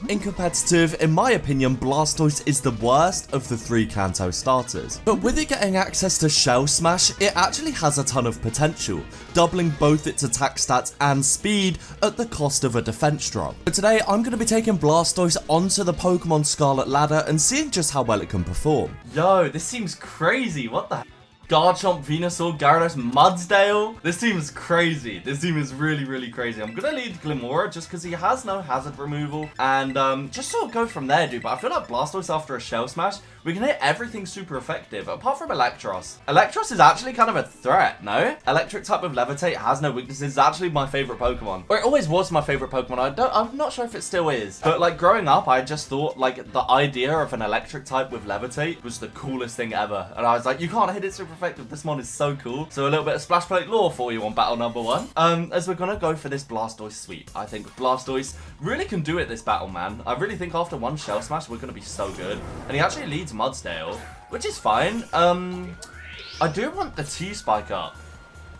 In competitive, in my opinion, Blastoise is the worst of the 3 Kanto starters. But with it getting access to Shell Smash, it actually has a ton of potential, doubling both its attack stats and speed at the cost of a defense drop. But today, I'm going to be taking Blastoise onto the Pokemon Scarlet ladder and seeing just how well it can perform. Yo, this seems crazy. What the heck? Garchomp, Venusaur, Gyarados, Mudsdale. This team is crazy. This team is really crazy. I'm gonna lead Glimmora just because he has no hazard removal and just sort of go from there, dude. But I feel like Blastoise after a Shell Smash, we can hit everything super effective apart from Electros. Electros is actually kind of a threat, no? Electric type of Levitate has no weaknesses. It's actually my favorite Pokemon. Or it always was my favorite Pokemon. I'm not sure if it still is. But like growing up, I just thought like the idea of an electric type with Levitate was the coolest thing ever. And I was like, you can't hit it super effective. This mod is so cool. So a little bit of SplashPlate lore for you on battle number 1. As we're gonna go for this Blastoise sweep. I think Blastoise really can do it this battle, man. I really think after one Shell Smash, we're gonna be so good. And he actually leads Mudsdale, which is fine. I do want the T-Spike up.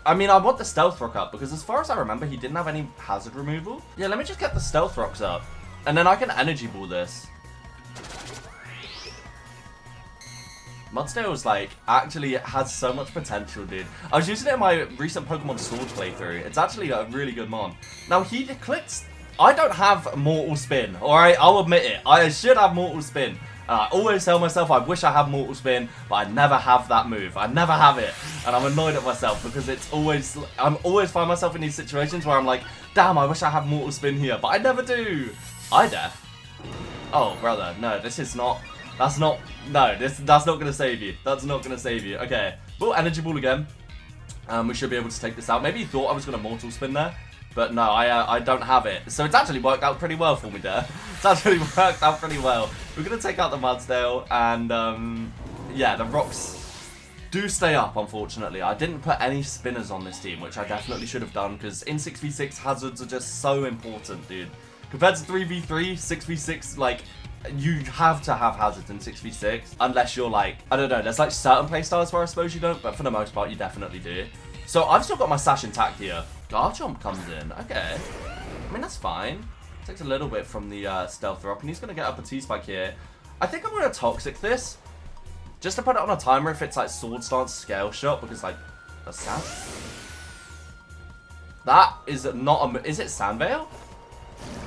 I mean, I want the Stealth Rock up, because as far as I remember, he didn't have any hazard removal. Yeah, let me just get the Stealth Rocks up. And then I can Energy Ball this. Mudsdale was like, actually it has so much potential, dude. I was using it in my recent Pokemon Sword playthrough. It's actually a really good mon. Now, he clicked... I don't have Mortal Spin, alright? I'll admit it. I should have Mortal Spin. I always tell myself I wish I had Mortal Spin, but I never have that move. I never have it. And I'm annoyed at myself because it's always... I'm always find myself in these situations where I'm like, damn, I wish I had Mortal Spin here, but I never do. Def. Oh, brother. No, this is not... That's not... No, that's not going to save you. That's not going to save you. Okay. We'll Energy Ball again. We should be able to take this out. Maybe he thought I was going to Mortal Spin there. But no, I don't have it. So it's actually worked out pretty well for me there. It's actually worked out pretty well. We're going to take out the Mudsdale. And, yeah, the rocks do stay up, unfortunately. I didn't put any spinners on this team, which I definitely should have done. Because in 6v6, hazards are just so important, dude. Compared to 3v3, 6v6, like... You have to have hazards in 6v6, unless you're like, I don't know, there's like certain playstyles where I suppose you don't, but for the most part you definitely do. So I've still got my Sash intact here. Garchomp comes in, okay. I mean, that's fine. Takes a little bit from the Stealth Rock, and he's going to get up a T-Spike here. I think I'm going to Toxic this, just to put it on a timer if it's like Sword Stance Scale Shot, because like, that's sad. That is not a, is it Sandvale?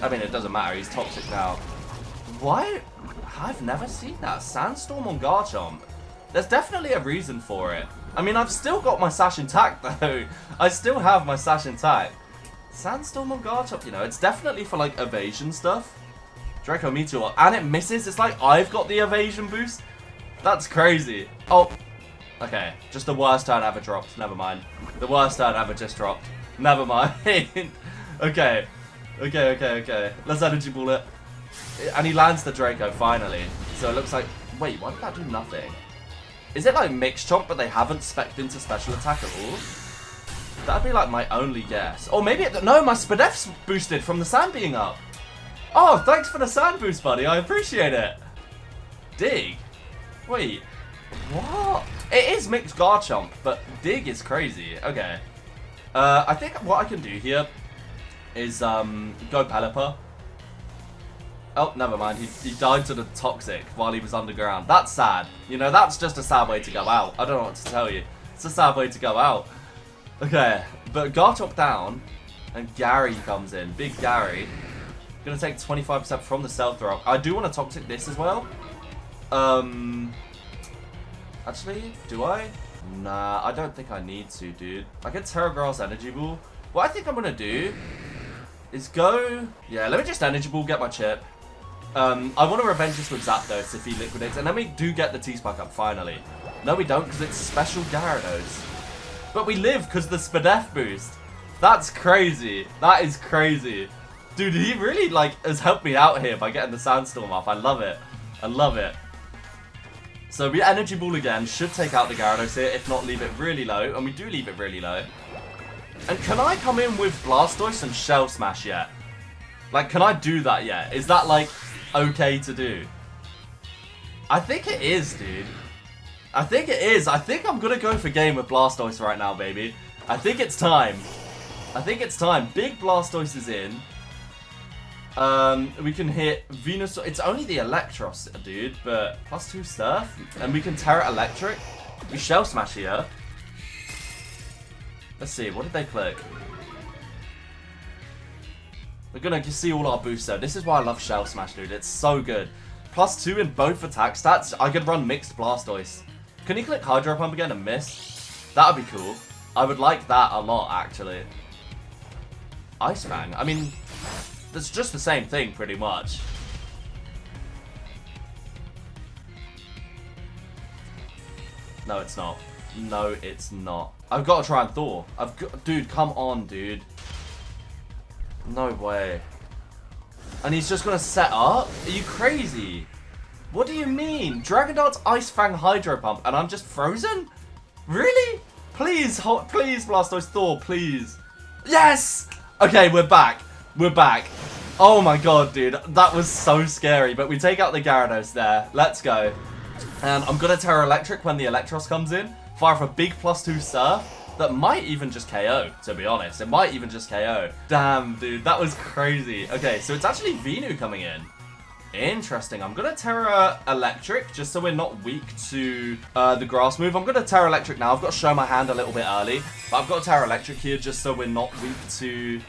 I mean, it doesn't matter, he's Toxic now. Why? I've never seen that. Sandstorm on Garchomp. There's definitely a reason for it. I mean, I've still got my Sash intact, though. I still have my Sash intact. Sandstorm on Garchomp, you know, it's definitely for, like, evasion stuff. Draco Meteor. And it misses. It's like I've got the evasion boost. That's crazy. Oh. Okay. Just the worst turn ever dropped. Never mind. The worst turn ever just dropped. Never mind. Okay. Okay. Let's Energy Ball it. And he lands the Draco, finally. So it looks like... Wait, why did that do nothing? Is it like Mixed Chomp, but they haven't spec'd into special attack at all? That'd be like my only guess. Or maybe... No, my Spadef's boosted from the sand being up. Oh, thanks for the sand boost, buddy. I appreciate it. Dig? Wait. What? It is Mixed Garchomp, but Dig is crazy. Okay. I think what I can do here is go Pelipper. Oh, never mind. He died to the Toxic while he was underground. That's sad. You know, that's just a sad way to go out. I don't know what to tell you. It's a sad way to go out. Okay, but Garchomp down, and Gary comes in. Big Gary. Gonna take 25% from the Stealth Rock. I do want to Toxic this as well. Actually, do I? Nah, I don't think I need to, dude. I get Terra Grass Energy Ball. What I think I'm gonna do is go... Yeah, let me just Energy Ball, get my chip. I want to revenge this with Zapdos if he liquidates. And then we do get the T-Spike up, finally. No, we don't, because it's Special Gyarados. But we live because the Spadef boost. That's crazy. That is crazy. Dude, he really, like, has helped me out here by getting the Sandstorm up. I love it. I love it. So we Energy Ball again. Should take out the Gyarados here. If not, leave it really low. And we do leave it really low. And can I come in with Blastoise and Shell Smash yet? Like, can I do that yet? Is that, like, okay to do? I think it is, dude. I think it is. I think I'm going to go for game with Blastoise right now, baby. I think it's time. I think it's time. Big Blastoise is in. We can hit Venusaur. It's only the Electros, dude, but +2 Surf. And we can Terra Electric. We Shell Smash here. Let's see, what did they click? We're gonna see all our boosts though. This is why I love Shell Smash, dude. It's so good. +2 in both attack stats. I could run Mixed Blastoise. Can he click Hydro Pump again and miss? That would be cool. I would like that a lot, actually. Ice Fang. I mean, that's just the same thing, pretty much. No, it's not. No, it's not. I've got to try and Thor. Dude, come on, dude. No way. And he's just going to set up? Are you crazy? What do you mean? Dragon Dart's Ice Fang Hydro Pump and I'm just frozen? Really? Please, please, Blastoise Thor, please. Yes! Okay, we're back. We're back. Oh my god, dude. That was so scary. But we take out the Gyarados there. Let's go. And I'm going to Terra Electric when the Electros comes in. Fire off a big +2 Surf. That might even just KO, to be honest. It might even just KO. Damn, dude. That was crazy. Okay, so it's actually Venu coming in. Interesting. I'm going to Terra Electric, just so we're not weak to the grass move. I'm going to Terra Electric now. I've got to show my hand a little bit early. But I've got Terra Electric here, just so we're not weak to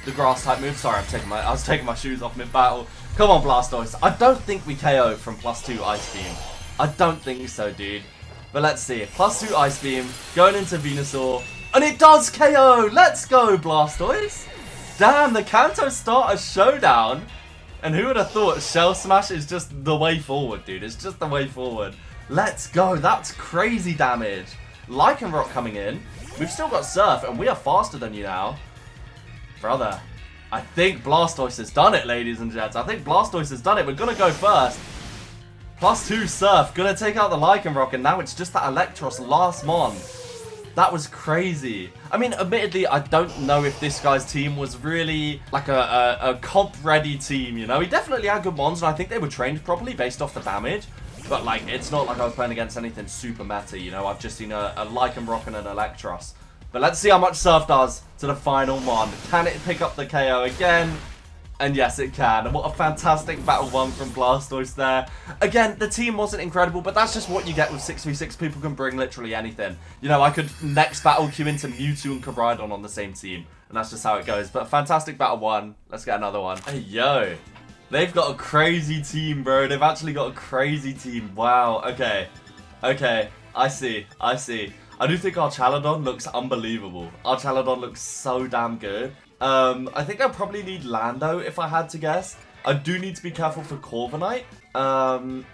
the grass type move. Sorry, I was taking my shoes off mid-battle. Come on, Blastoise. I don't think we KO from +2 Ice Beam. I don't think so, dude. But let's see. +2 Ice Beam, going into Venusaur. And it does KO! Let's go, Blastoise! Damn, the Kanto Starters showdown. And who would have thought Shell Smash is just the way forward, dude. It's just the way forward. Let's go. That's crazy damage. Lycanroc coming in. We've still got Surf, and we are faster than you now. Brother, I think Blastoise has done it, ladies and gents. I think Blastoise has done it. We're going to go first. +2 Surf. Going to take out the Lycanroc, and now it's just that Electros last mon. That was crazy. I mean, admittedly, I don't know if this guy's team was really like a comp-ready team, you know? He definitely had good mons, and I think they were trained properly based off the damage. But, like, it's not like I was playing against anything super meta, you know? I've just seen a Lycanroc and an Electros. But let's see how much Surf does to the final mon. Can it pick up the KO again? And yes, it can. And what a fantastic battle one from Blastoise there. Again, the team wasn't incredible, but that's just what you get with 6v6. People can bring literally anything. You know, I could next battle queue into Mewtwo and Charizard on the same team. And that's just how it goes. But fantastic battle one. Let's get another one. Hey, yo. They've got a crazy team, bro. They've actually got a crazy team. Wow. Okay. Okay. I see. I see. I do think Archaladon looks unbelievable. Archaladon looks so damn good. I think I'll probably need Lando if I had to guess. I do need to be careful for Corviknight,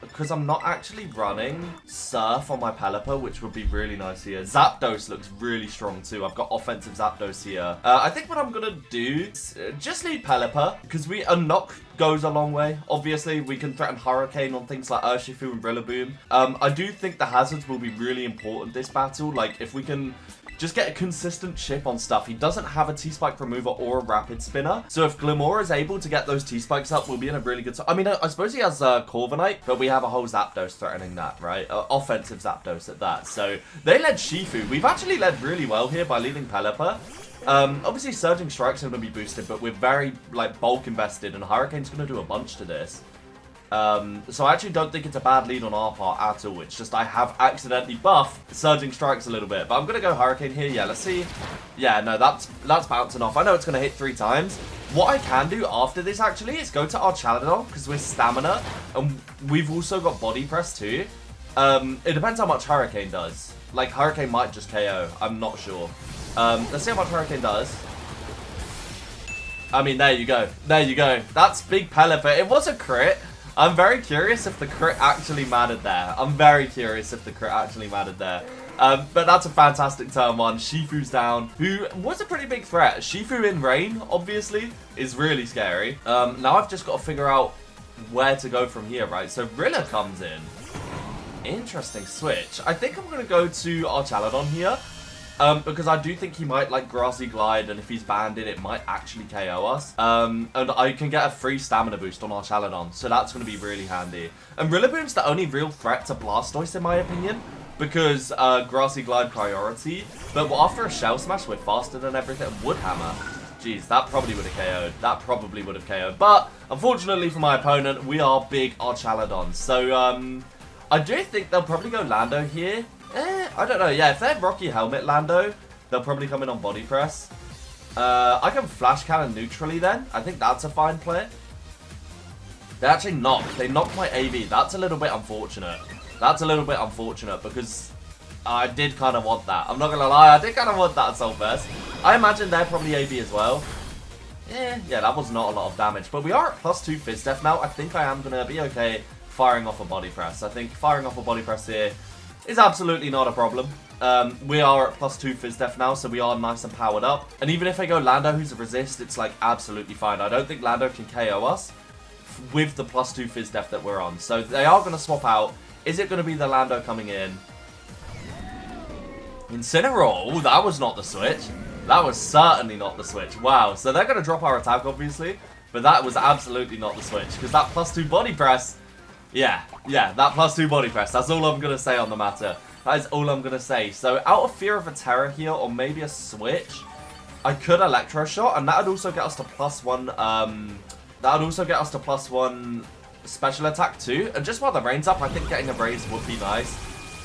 because I'm not actually running Surf on my Pelipper, which would be really nice here. Zapdos looks really strong too. I've got offensive Zapdos here. I think what I'm going to do is just need Pelipper, because a knock goes a long way. Obviously, we can threaten Hurricane on things like Urshifu and Rillaboom. I do think the hazards will be really important this battle. Like, if we can just get a consistent chip on stuff. He doesn't have a T-Spike remover or a Rapid Spinner. So if Glimora is able to get those T-Spikes up, we'll be in a really good... I mean, I suppose he has Corviknight, but we have a whole Zapdos threatening that, right? Offensive Zapdos at that. So they led Shifu. We've actually led really well here by leading Pelipper. Obviously, Surging Strike's going to be boosted, but we're very, like, bulk invested, and Hurricane's going to do a bunch to this. So I actually don't think it's a bad lead on our part at all. It's just I have accidentally buffed Surging Strikes a little bit. But I'm going to go Hurricane here. Yeah, let's see. Yeah, no, that's bouncing off. I know it's going to hit 3 times. What I can do after this, actually, is go to Archaladon, because we're Stamina. And we've also got Body Press, too. It depends how much Hurricane does. Like, Hurricane might just KO. I'm not sure. Let's see how much Hurricane does. I mean, there you go. There you go. That's big Pelipper. It was a crit. I'm very curious if the crit actually mattered there. I'm very curious if the crit actually mattered there. But that's a fantastic turn one. Shifu's down, who was a pretty big threat. Shifu in rain, obviously, is really scary. Now I've just got to figure out where to go from here, right? So Rilla comes in. Interesting switch. I think I'm going to go to Archaladon here. Because I do think he might, like, Grassy Glide, and if he's banded, it might actually KO us. And I can get a free stamina boost on Archaladon, so that's going to be really handy. And Rillaboom's the only real threat to Blastoise, in my opinion, because Grassy Glide priority. But after a Shell Smash, we're faster than everything. Wood Hammer. Jeez, that probably would have KO'd. That probably would have KO'd. But, unfortunately for my opponent, we are big Archaladon. So, I do think they'll probably go Lando here. I don't know. Yeah, if they're Rocky Helmet Lando, they'll probably come in on Body Press. I can Flash Cannon neutrally then. I think that's a fine play. They actually knocked. They knocked my AV. That's a little bit unfortunate. That's a little bit unfortunate because I did kind of want that. I'm not going to lie. I did kind of want that Assault Vest. I imagine they're probably AV as well. Yeah, that was not a lot of damage. But we are at +2 Fizz Def now. I think I am going to be okay firing off a Body Press. I think firing off a Body Press here is absolutely not a problem. We are at +2 Fizz Def now, so we are nice and powered up. And even if I go Lando, who's a resist, it's like absolutely fine. I don't think Lando can KO us with the +2 Fizz Def that we're on. So they are going to swap out. Is it going to be the Lando coming in? Incineroar. Ooh, that was not the switch. That was certainly not the switch. Wow. So they're going to drop our attack, obviously. But that was absolutely not the switch. Because that +2 Body Press... Yeah, that +2 Body Press. That's all I'm going to say on the matter. That is all I'm going to say. So out of fear of a Terror here, or maybe a switch, I could Electro Shot. And that would also get us to +1... that would also get us to +1 special attack too. And just while the rain's up, I think getting a raise would be nice.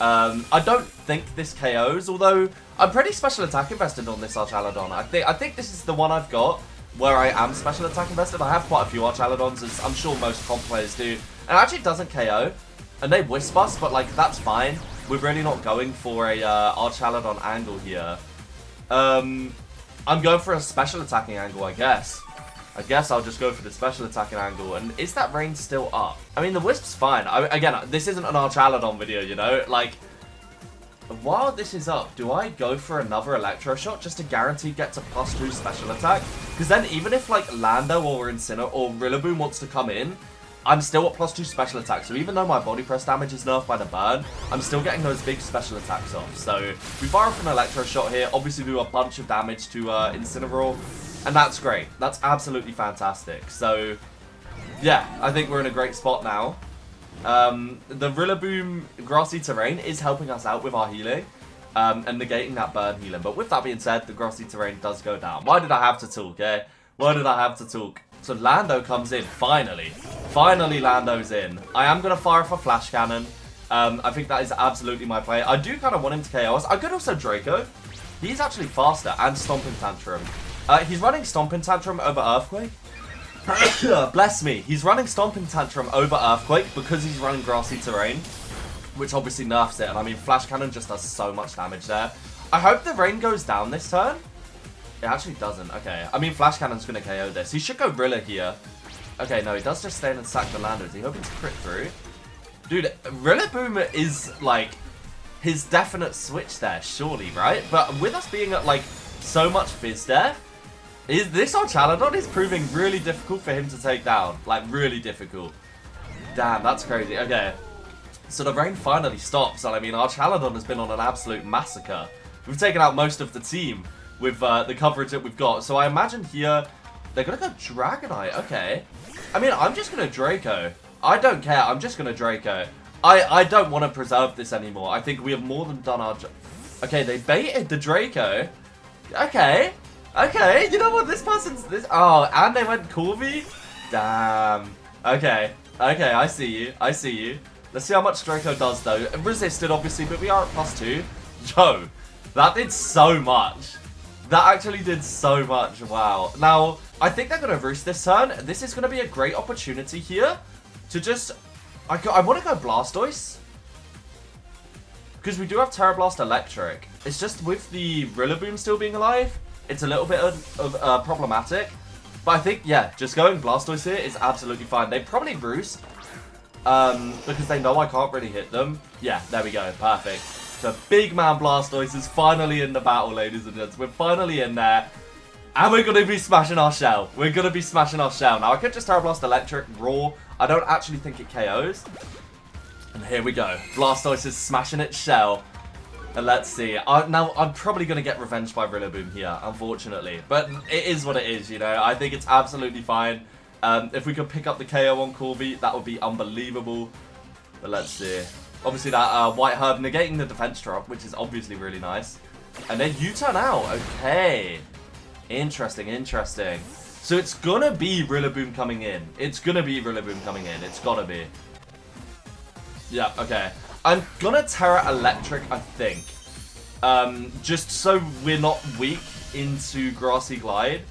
I don't think this KOs, although I'm pretty special attack invested on this Archaladon. I think this is the one I've got where I am special attack invested. I have quite a few Archaladons, as I'm sure most comp players do. And it actually doesn't KO, and they Wisp us, but like that's fine. We're really not going for a Archaladon angle here. I'm going for a special attacking angle, I guess. I guess I'll just go for the special attacking angle. And is that range still up? I mean, the Wisp's fine. Again, this isn't an Archaladon video, you know? Like, while this is up, do I go for another Electro Shot just to guarantee get to +2 special attack? Because then even if, like, Lando or Incineroar or Rillaboom wants to come in, I'm still at +2 special attack. So even though my Body Press damage is nerfed by the burn, I'm still getting those big special attacks off. So we fire off an Electro Shot here. Obviously do a bunch of damage to Incineroar. And that's great. That's absolutely fantastic. So, yeah, I think we're in a great spot now. The Rillaboom Grassy Terrain is helping us out with our healing. And negating that burn healing. But with that being said, the Grassy Terrain does go down. Why did I have to talk, eh? Why did I have to talk? So Lando comes in, finally. Finally Lando's in. I am going to fire off a Flash Cannon. I think that is absolutely my play. I do kind of want him to KO us. I could also Draco. He's actually faster, and Stomping Tantrum. He's running Stomping Tantrum over Earthquake. Bless me. He's running Stomping Tantrum over Earthquake because he's running Grassy Terrain, which obviously nerfs it. And I mean, Flash Cannon just does so much damage there. I hope the rain goes down this turn. It actually doesn't. Okay. I mean, Flash Cannon's going to KO this. He should go Rilla here. Okay, no, he does just stay in and sack the Lando. Is he hoping to crit through? Dude, Rillaboom is, like, his definite switch there, surely, right? But with us being at, like, so much Fizz Def, this Archaladon is proving really difficult for him to take down. Like, really difficult. Damn, that's crazy. Okay. So the rain finally stops. And I mean, Archaladon has been on an absolute massacre. We've taken out most of the team with the coverage that we've got. So I imagine here, they're going to go Dragonite. Okay. I mean, I'm just going to Draco. I don't care. I'm just going to Draco. I don't want to preserve this anymore. I think we have more than done our job. Okay, they baited the Draco. Okay. Okay, you know what? This person's... Oh, and they went Corby? Damn. Okay. Okay, I see you. I see you. Let's see how much Draco does, though. Resisted, obviously, but we are at +2. Yo, that did so much. That actually did so much. Wow. Now, I think they're going to Roost this turn. This is going to be a great opportunity here to just... I want to go Blastoise. Because we do have Terra Blast Electric. It's just with the Rillaboom still being alive, it's a little bit of problematic. But I think, yeah, just going Blastoise here is absolutely fine. They probably Roost. Because they know I can't really hit them. Yeah, there we go. Perfect. So big Man Blastoise is finally in the battle, ladies and gents. We're finally in there. And we're going to be smashing our shell. We're going to be smashing our shell. Now, I could just Terra Blast Electric, Raw. I don't actually think it KOs. And here we go. Blastoise is smashing its shell. And let's see. Now, I'm probably going to get revenged by Rillaboom here, unfortunately. But it is what it is, you know. I think it's absolutely fine. If we could pick up the KO on Corby, that would be unbelievable. But let's see. Obviously, that White Herb negating the defense drop, which is obviously really nice. And then U-turn out. Okay. Interesting, interesting. So it's gonna be Rillaboom coming in. It's gonna be Rillaboom coming in. It's gotta be. Yeah, okay. I'm gonna Terra Electric, I think. Just so we're not weak into Grassy Glide.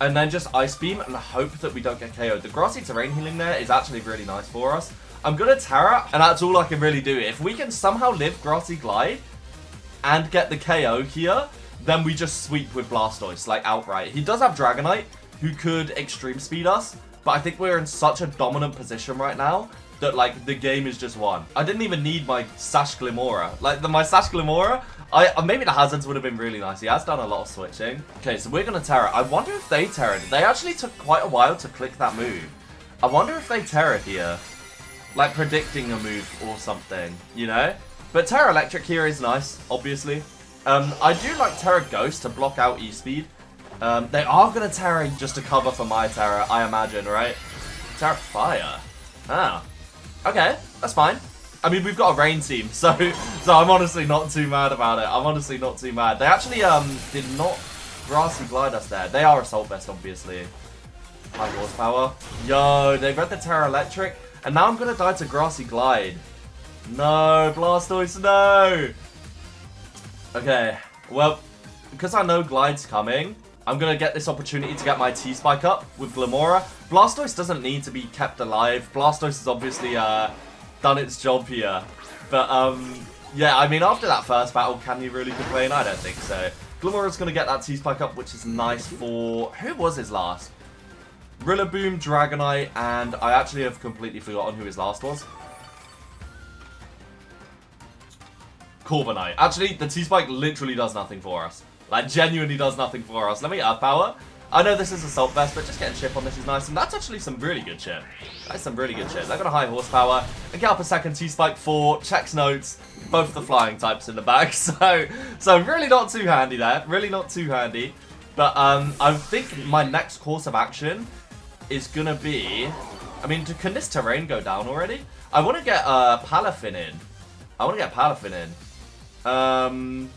And then just Ice Beam and hope that we don't get KO'd. The Grassy Terrain Healing there is actually really nice for us. I'm gonna Terra, and that's all I can really do. If we can somehow live Grassy Glide and get the KO here, then we just sweep with Blastoise, like outright. He does have Dragonite, who could Extreme Speed us, but I think we're in such a dominant position right now that, like, the game is just won. I didn't even need my Sash Glimora. Like, my Sash Glimora, maybe the Hazards would have been really nice. He has done a lot of switching. Okay, so we're going to Terra. I wonder if they Terra. They actually took quite a while to click that move. I wonder if they Terra here. Like, predicting a move or something, you know? But Terra Electric here is nice, obviously. I do like Terra Ghost to block out E-Speed. They are going to Terra just to cover for my Terra, I imagine, right? Terra Fire. Ah. Okay, that's fine. I mean, we've got a rain team, so I'm honestly not too mad about it. I'm honestly not too mad. They actually did not Grassy Glide us there. They are Assault Vest, obviously. High horsepower. Yo, they read the Terra Electric, and now I'm gonna die to Grassy Glide. No, Blastoise, no. Okay, well, because I know Glide's coming, I'm going to get this opportunity to get my T-Spike up with Glimora. Blastoise doesn't need to be kept alive. Blastoise has obviously done its job here. But, yeah, I mean, after that first battle, can you really complain? I don't think so. Glimora's going to get that T-Spike up, which is nice for... Who was his last? Rillaboom, Dragonite, and I actually have completely forgotten who his last was. Corviknight. Actually, the T-Spike literally does nothing for us. Like, genuinely does nothing for us. Let me Earth Power. I know this is Assault Vest, but just getting chip on this is nice. And that's actually some really good chip. That's some really good chip. They've got a high horsepower. And get up a second T-Spike for checks notes. Both the flying types in the back. So really not too handy there. Really not too handy. But I think my next course of action is going to be... I mean, can this terrain go down already? I want to get Palafin in. I'm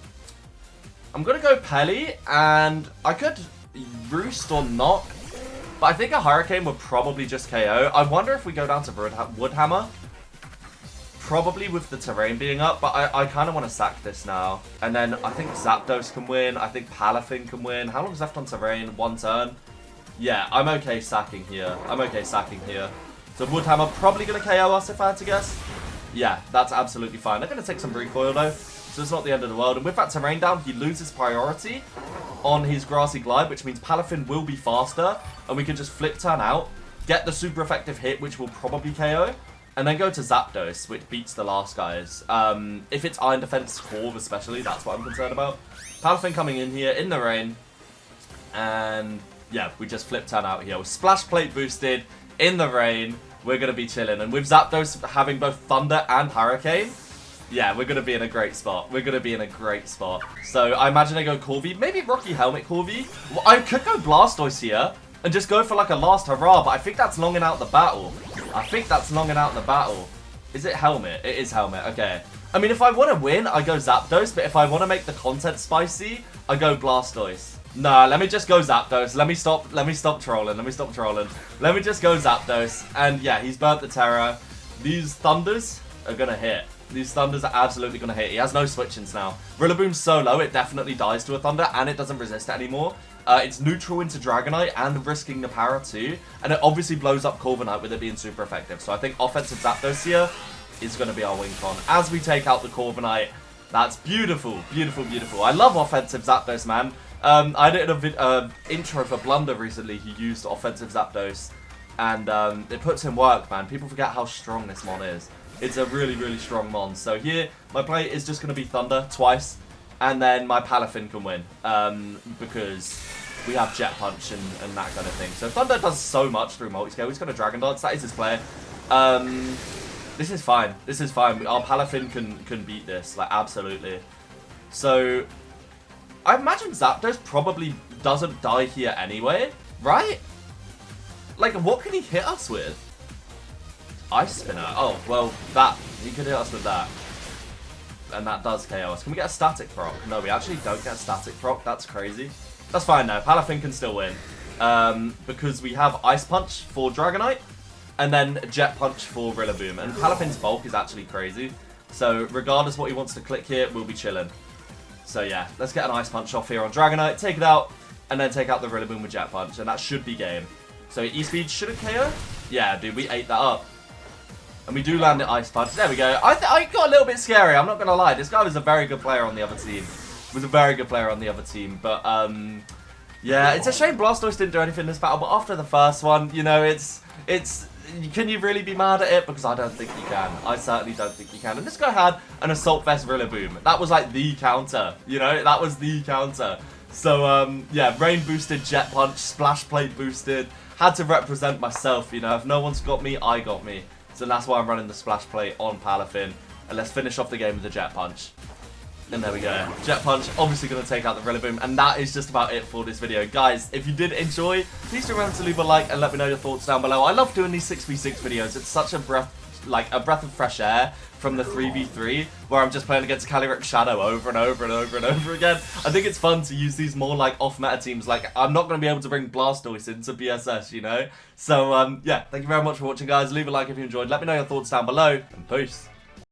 going to go Pelly, and I could Roost or Knock, but I think a Hurricane would probably just KO. I wonder if we go down to Woodhammer, probably with the terrain being up, but I kind of want to sack this now. And then I think Zapdos can win, I think Palafin can win. How long's left on terrain? 1 turn? Yeah, I'm okay sacking here. So Woodhammer probably going to KO us if I had to guess. Yeah, that's absolutely fine. They're going to take some recoil though. So it's not the end of the world. And with that terrain down, he loses priority on his Grassy Glide, which means Palafin will be faster. And we can just flip turn out, get the super effective hit, which will probably KO. And then go to Zapdos, which beats the last guys. If it's Iron Defense Corv especially, that's what I'm concerned about. Palafin coming in here in the rain. And yeah, we just flip turn out here. With SplashPlate boosted in the rain, we're going to be chilling. And with Zapdos having both Thunder and Hurricane, yeah, we're going to be in a great spot. So I imagine I go Corvi. Maybe Rocky Helmet Corvi. Well, I could go Blastoise here and just go for like a last hurrah, but I think that's longing out the battle. Is it Helmet? It is Helmet. Okay. I mean, if I want to win, I go Zapdos, but if I want to make the content spicy, I go Blastoise. Nah, let me just go Zapdos. Let me stop trolling. Let me just go Zapdos. And yeah, he's burnt the Terra. These Thunders are going to hit. These Thunders are absolutely going to hit. He has no switch-ins now. Rillaboom's so low, it definitely dies to a Thunder, and it doesn't resist it anymore. It's neutral into Dragonite, and risking the Para too. And it obviously blows up Corviknight with it being super effective. So I think offensive Zapdos here is going to be our win con. As we take out the Corviknight, that's beautiful. I love offensive Zapdos, man. I did an intro for Blunder recently. He used offensive Zapdos, and it puts in work, man. People forget how strong this mon is. It's a really strong mon. So here, my play is just going to be Thunder twice, and then my Palafin can win, because we have Jet Punch and that kind of thing. So Thunder does so much through multi-scale. He's got a Dragon Dance. That is his play. This is fine. Our Palafin can beat this, like, absolutely. So I imagine Zapdos probably doesn't die here anyway, right? Like, what can he hit us with? Ice Spinner. Oh, well, he could hit us with that. And that does KO us. Can we get a static proc? No, we actually don't get a static proc. That's crazy. That's fine though. Palafin can still win. Because we have Ice Punch for Dragonite, and then Jet Punch for Rillaboom. And Palafin's bulk is actually crazy. So regardless what he wants to click here, we'll be chilling. So yeah, let's get an Ice Punch off here on Dragonite, take it out, and then take out the Rillaboom with Jet Punch, and that should be game. So E-Speed should have KO? Yeah, dude, we ate that up. And we do land the Ice Punch. There we go. I got a little bit scary, I'm not going to lie. This guy was a very good player on the other team. But, yeah, it's a shame Blastoise didn't do anything in this battle, but after the first one, you know, can you really be mad at it? Because I don't think you can. I certainly don't think you can. And this guy had an Assault Vest Rillaboom. That was like the counter, you know? That was the counter. So, yeah, Rain boosted, Jet Punch, SplashPlate boosted. Had to represent myself, you know? If no one's got me, I got me. So that's why I'm running the SplashPlate on Palafin. And let's finish off the game with the Jet Punch. And there we go. Jet Punch, obviously going to take out the Rillaboom. And that is just about it for this video. Guys, if you did enjoy, please remember to leave a like and let me know your thoughts down below. I love doing these 6v6 videos. It's such a breath of fresh air from the 3v3, where I'm just playing against Calyrex Shadow over and over and over and over again. I think it's fun to use these more like off-meta teams. Like, I'm not going to be able to bring Blastoise into BSS, you know? So, yeah, thank you very much for watching, guys. Leave a like if you enjoyed. Let me know your thoughts down below, and peace.